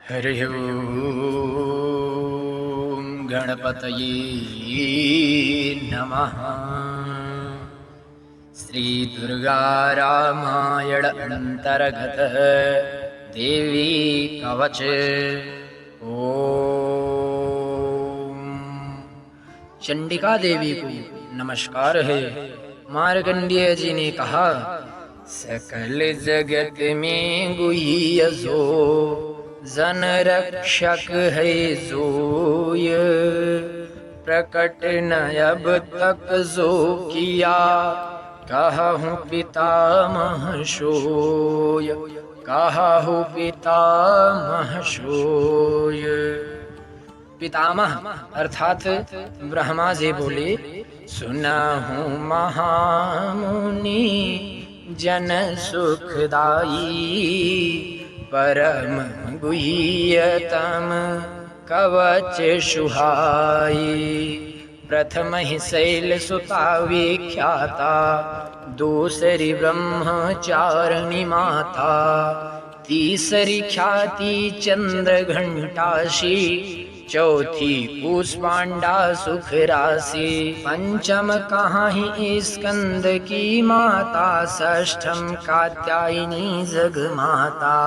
हरिः ओं गणपतये नमः। श्रीदुर्गा रामायण अंतर्गत देवी कवच। ओम चंडिका देवी को नमस्कार है। मार्कंडेय जी ने कहा, सकल जगत में गुह्य जो जन रक्षक है जोय, प्रकट न अब तक जो किया कहूँ पितामह सोय, कहूँ पितामह सोय। पितामह अर्थात ब्रह्मा जी बोले, सुना हूँ महामुनि जन सुखदाई, परम गुह्यतम कवच सुहाई। प्रथम ही शैल सुता विख्याता, दूसरी ब्रह्मचारिणी माता, तीसरी ख्याति चंद्र घंटाशी, चौथी कुष्मांडा सुख राशि, पंचम कहाही स्कंद की माता, षष्ठम कात्यायनी जग माता,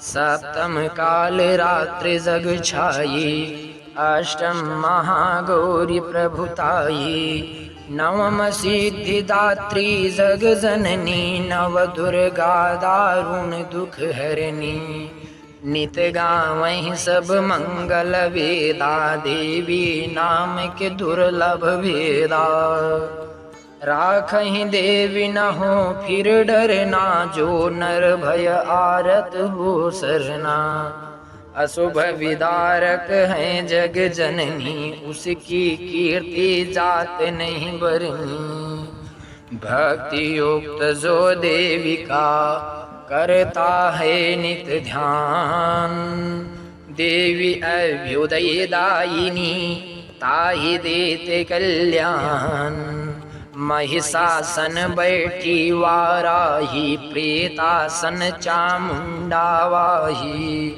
सप्तम काल रात्रि जग छाई, अष्टम महागौरी प्रभुताई, नवम सिद्धिदात्री जग जननी, नव दुर्गा दारुण दुख हरणी। नित गावहीं सब मंगल वेदा, देवी नाम के दुर्लभ भेदा। राखहीं देवी न हो फिर डरना, जो नर भय आरत हो सरना। अशुभ विदारक हैं जग जननी, उसकी कीर्ति जात नहीं बरनी। भक्ति युक्त जो देवी का करता है नित ध्यान, देवी अभ्युदय दायिनी ताहि देते कल्याण। महिषासन बैठी वाराही, प्रेतासन चामुंडा वाही,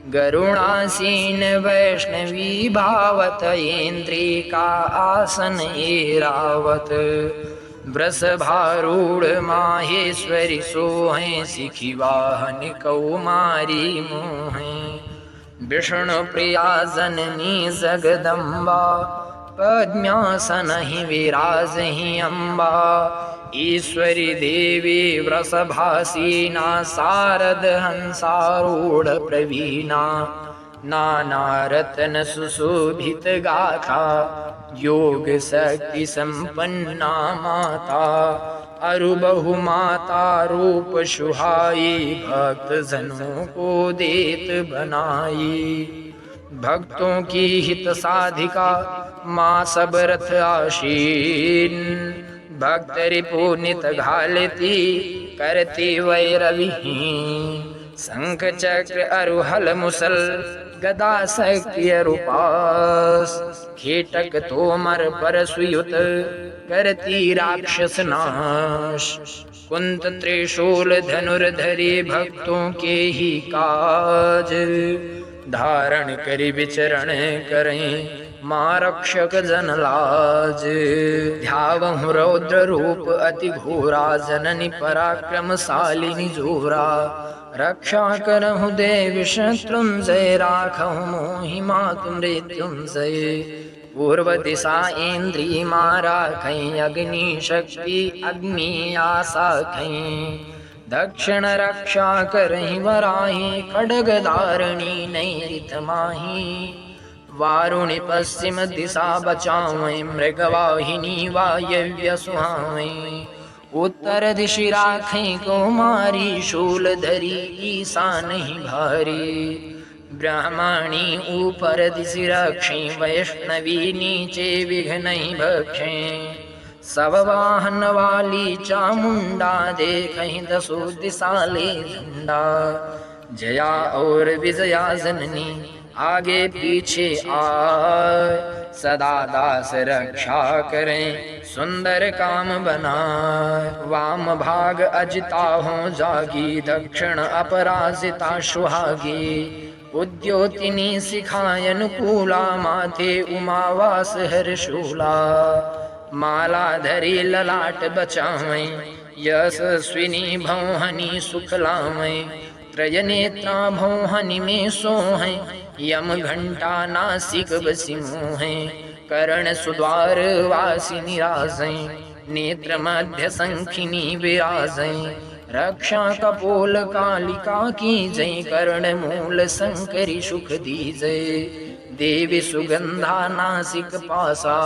गरुणासीन वैष्णवी भावत, इंद्रिका आसन ऐरावत। वृषभारूढ़ माहेश्वरी सोहें, सिखी वाहन कौमारी मोहें। विष्णु प्रिया जननी जगदम्बा, पद्मासन ही विराजहीं अम्बा। ईश्वरी देवी वृषभासीना, शारद हंसारूढ़ प्रवीणा। नाना रत्न सुशोभित गाथा, योग शक्ति संपन्ना माता। अरु बहु माता रूप सुहाई, भक्त जनों को देत बनाई। भक्तों की हित साधिका माँ सब रथ आशीन, भक्त रिपु नित घालती करती वैरविहीन। शंख चक्र अरुहल मुसल गदा शक्ति अरुपास, कीटक तोमर परशुयुत करती राक्षस नाश। कुंत त्रिशूल धनुर्धरी भक्तों के ही काज, धारण करी विचरण करें माँ रक्षक जन लाज। ध्यावहु रौद्र रूप अति घोरा, जननी पराक्रमशालिनी जोरा। रक्षा करहु देवी शत्रुंजय, राखहु मोहि मातु मृत्युंजय। पूर्व दिशा इंद्री माँ राखहीं, अग्नि शक्ति अग्नि आशा खहीं। दक्षिण रक्षा करहीं वराही, खड्ग धारणी नैरित माही। वारुणी पश्चिम दिशा बचावें, मृगवाहिनी वायव्य सुहावें। उत्तर दिशि राखें कुमारी, शूल धरी ईशान ही भारी। ब्राह्मणी ऊपर दिशि रखें, वैष्णवी नीचे विघ्न ही बख्शें। सब वाहन वाली चामुंडा, देखहीं दसो दिशा ले झंडा। जया और विजया जननी आगे पीछे आए, सदा दास रक्षा करें सुंदर काम बनाए। वाम भाग अजिता हो जागी, दक्षिण अपराजिता सुहागी। उद्योतिनी सिखाय अनुकूला, माथे उमावास हर्षूला। माला धरी ललाट बचावै, यशस्विनी भौहनी सुख लावै। त्रय नेत्रा भौहनी में सोहै, यम घंटा नासिक बसी मोहै। कर्ण सुद्वार वासिनी राजै, नेत्र मध्य संखिनी विराजै। रक्षा कपोल कालिका की जय, कर्ण मूल शंकरी सुख दीजै। देवी सुगंधा नासिक पासा,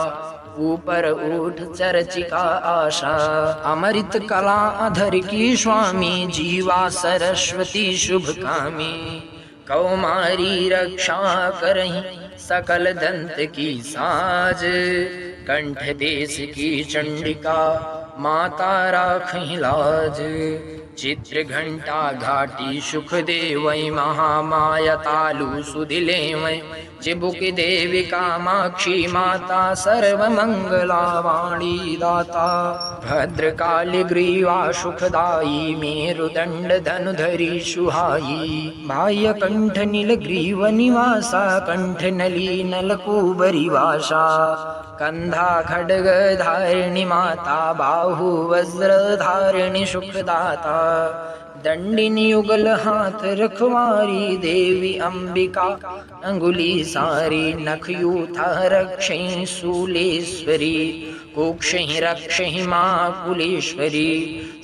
ऊपर उठ चर्चिका आशा। अमृत कला अधर की स्वामी, जीवा सरस्वती शुभ कामी। कौमारी रक्षा करहीं सकल दंत की साज, कंठ देश की चंडिका माता राखहीं लाज। चित्र घंटा घाटी सुख देवै, महामाया तालु सुधिलेवै। चिबुक देवी कामाक्षी माता, सर्व मंगला वाणी दाता। भद्रकाली ग्रीवा सुखदाई, मेरुदंड धनुधरी सुहाई। बाह्य कंठ नील ग्रीव निवासा, कंठ नली नलकुबरी वासा। कंधा खड्ग धारिणी माता, बाहु वज्र धारिणी सुखदाता। दंडिनी युगल हाथ रखवारी, देवी अंबिका अंगुली सारी। नख यूथा रक्षें शूलेश्वरी, कुक्षें रक्षें माँ कुलेश्वरी।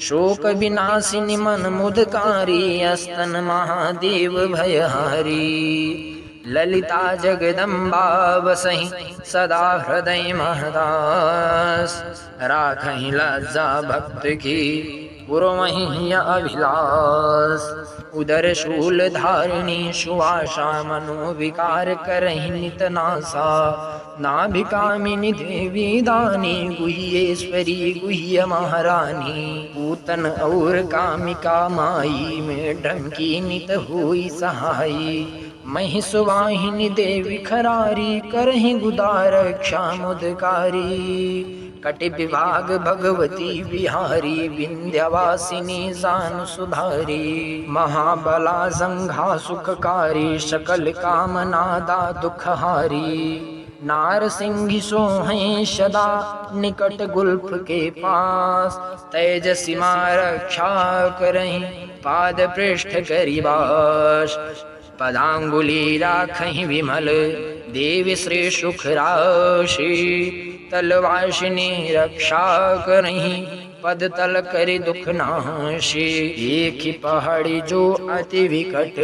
शोक विनाशिनी मन मुदकारी, अस्तन महादेव भयहारी। ललिता जगदम्बा बसहीं सदा हृदय महदास। राखहीं लज्जा भक्त की, पुरवहीं अभिलाष। उदर शूल धारिणी सुवासा, मनोविकार करहीं नित नासा। नाभिकामिनी देवी दानी, गुह्येश्वरी गुह्य महारानी। पूतन और कामिका माई, में डंकी नित हुई सहाई। महिषवाहिनी देवी खरारी, करहीं गुदा रक्षा मुदकारी। कटि विभाग भगवती बिहारी, विंध्यवासिनी जान सुधारी। महाबला जंघा सुखकारी, सकल कामना दा दुखहारी। नारसिंह सोहै सदा निकट गुल्फ के पास, तेजसी मां रक्षा करहीं पाद पृष्ठ करिवास। पदांगुली राखहीं विमल, देवी श्री सुख राशि। तलवासिनी रक्षा करहीं, पद तल करि दुख नाशी। देखी पहाड़ी जो अति विकट,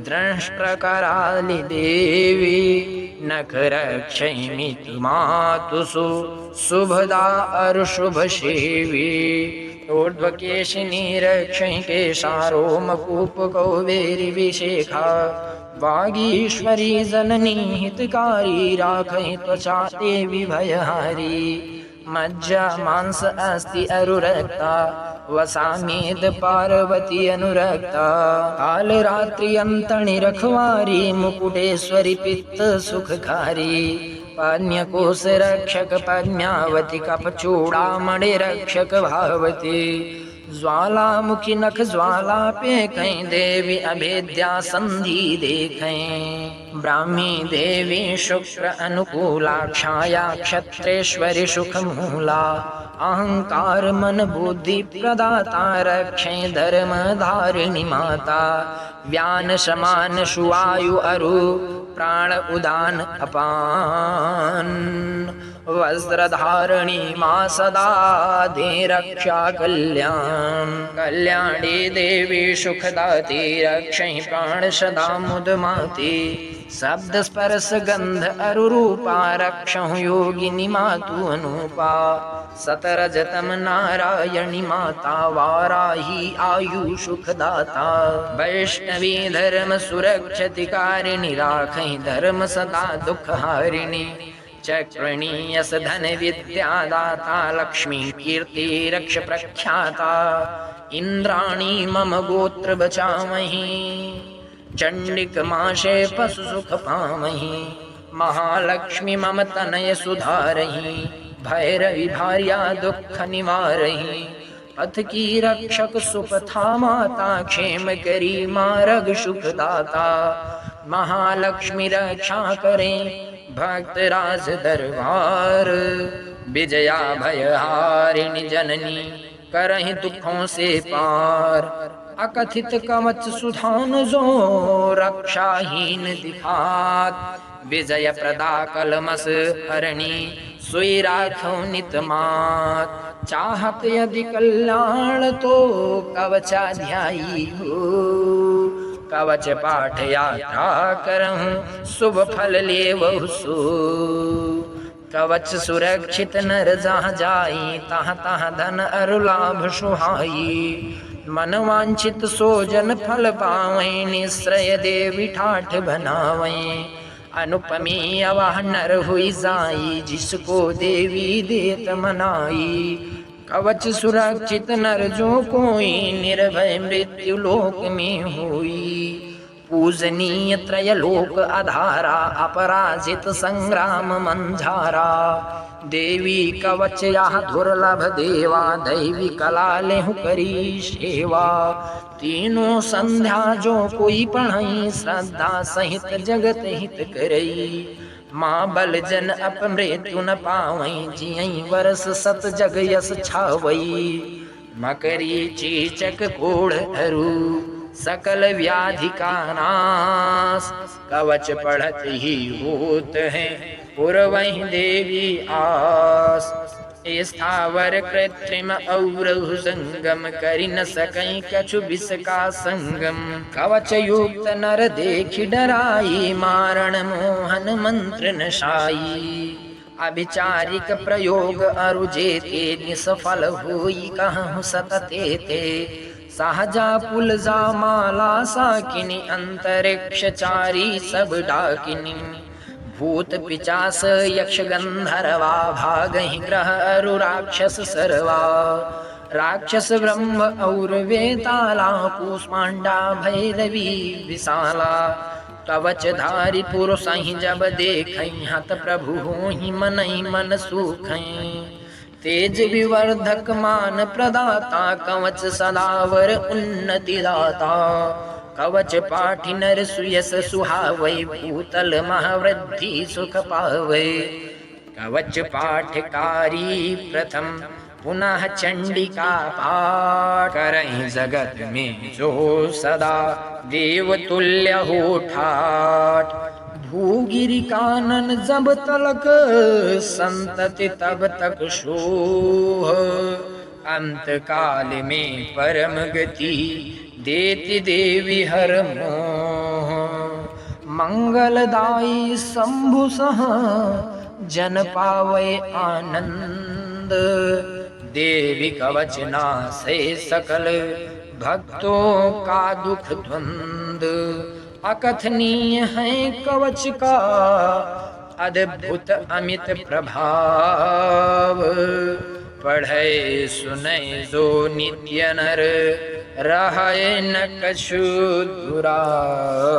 दृष्ट कराली देवी। नख रक्षहीं मितु मातुसु, शुभदा अरुशुभ सेवी। ऊर्ध्वकेशिनी रक्षहीं केशारो, मकूप कौबेरी विशेखा। वागीश्वरी जननी हितकारी, राखहीं त्वचा देवी भयहारी। मज्जा मांस अस्ति अरुरक्ता, वसा मेद पार्वती अनुरक्ता। काल रात्रि अंतणि रखवारी, मुकुटेश्वरी पित्त सुखकारी। पद्मकोश रक्षक पद्मावती, कफ चूड़ामणि रक्षक भावती। ज्वालामुखी नख ज्वाला पेखै, देवी अभेद्या संधि देखै। ब्राह्मी देवी शुक्र अनुकूला, छाया क्षत्रेश्वरी सुख मूला। अहंकार मन बुद्धि प्रदाता, रक्षें धर्म धारिणी माता। व्यान समान सुवायु अरु, प्राण उदान अपान। वज्रधारिणी मां सदा, दे रक्षा कल्याण। कल्याणी देवी सुखदाती, रक्षहीं प्राण सदा मुदमाती। शब्द स्पर्श गंध अरुरूपा, रक्षहुं योगिनी मातु अनूपा। सतरजतम नारायणी माता, वाराही आयु सुखदाता। वैष्णवी धर्म सुरक्षतिकारिणी, राखहीं धर्म सदा दुखहारिणी। चक्रणी यस धन विद्या दाता, लक्ष्मी कीर्ति रक्ष प्रख्याता। इंद्राणी मम गोत्र बचामहि, चंडिक माशे पशु सुख पामहि। महालक्ष्मी मम तनय सुधारहि, भैरवी भार्या दुख निवारहि। पथ की रक्षक सुपथा माता, क्षेम करी मार्ग सुखदाता। महालक्ष्मी रक्षा करें भक्त राज दरबार। विजया भयहारिणी जननी करहि दुखों से पार। अकथित कवच सुधान जो रक्षाहीन दिखात। विजय प्रदा कलमस हरणी सोई राखो नित मात। चाहत यदि कल्याण तो कवचाध्यायी हो। कवच पाठ यात्रा करहूँ शुभ फल लेवहु सो। कवच सुरक्षित नर जहाँ जाई तहाँ तहाँ धन अरु लाभ सुहाई। मन वांछित सो जन फल पावै निश्रय देवी ठाठ बनावै। अनुपमी अवाह नर हुई जाई जिसको देवी देत मनाई। कवच सुरक्षित नर जो कोई निर्भय मृत्यु लोक में होई। पूजनीय त्रयलोक आधारा अपराजित संग्राम मंझारा। देवी कवच यह दुर्लभ देवा दैवी कला लेहु करी सेवा। तीनों संध्या जो कोई पढ़ई श्रद्धा सहित जगत हित करई। माँ बल जन अपमृत्यु न पावई जियई वर्ष सत जग यस छावई। मकरी चीचक कोढ़ अरु सकल व्याधि का नाश। कवच पढ़त ही होत है पुरवहि देवी आस। स्थावर कृत्रिम और संगम करि न सकई कछु विष का संगम। कवच युक्त नर देखि डराई मारण मोहन मंत्र नशाई। अभिचारिक प्रयोग अरु जेते निसफल होई कहूँ सतते ते। सहजा पुलजा माला साकिनी अंतरिक्ष चारी सब डाकिनी। भूत पिचास यक्ष गंधर्वा भागहि ग्रह अरु राक्षस सर्वा। राक्षस ब्रह्म और वेताला कूष्मांडा भैरवी विशाला। कवच धारी पुरुष ही जब देखई हत प्रभु होहि मनई मन सुखई। तेज विवर्धक मान प्रदाता कवच सदावर उन्नति दाता। कवच पाठि नर सुयस सुहावै भूतल महावृद्धि सुख पावै। कवच पाठकारी प्रथम पुनः चंडिका पाठ। करहि जगत में जो सदा देव तुल्य हो ठाठ। भूगिरि कानन जब तलक संतति तब तक शोह। अंत काल में परम गति देति देवी हर मोह। मंगलदायी शंभु सह जन पावै आनंद। देवी कवच नासै सकल भक्तों का दुख द्वंद। अकथनीय है कवच का अद्भुत अमित प्रभाव। पढ़ै सुनै जो नित्य नर रहै न कछु दुराव।